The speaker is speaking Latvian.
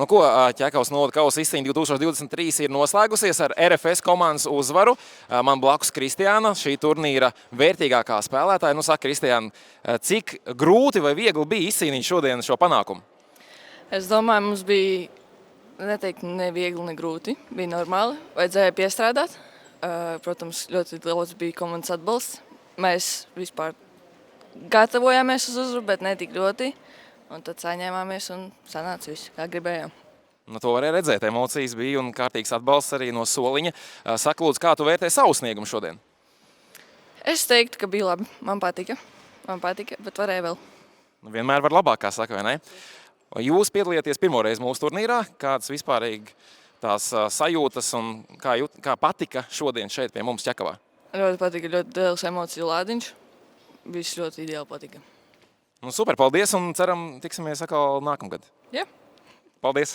Nu, ko Ķekavas novada kausa izcīņa 2023 ir noslēgusies ar RFS komandas uzvaru. Man blakus Kristiāna, šī turnīra vērtīgākā spēlētāja. Nu, saka, Kristiāna, cik grūti vai viegli bija izcīnīt šodien šo panākumu? Es domāju, mums bija ne viegli, ne grūti. Bija normāli, vajadzēja piestrādāt. Protams, ļoti daudz bija komandas atbalsts. Mēs vispār gatavojāmies uz uzvaru, bet ne tik ļoti. Un tad saņēmāmies un sanāca viss, kā gribējām. Nu, to varēja redzēt, emocijas bija un kārtīgs atbalsts arī no soliņa. Saka, lūdzu, kā tu vērtē savu sniegumu šodien? Es teiktu, ka bija labi. Man patika, bet varēja vēl. Nu, vienmēr var labāk, kā saka, vai ne? Jūs piedalījāties pirmoreiz mūsu turnīrā. Kādas vispārīgi tās sajūtas un kā patika šodien šeit pie mums Ķekavā? Ļoti patika, ļoti liels emociju lādiņš. Viss ļoti ideāli patika. Nu, super, paldies un ceram tiksimies atkal nākamgad. Jā. Paldies!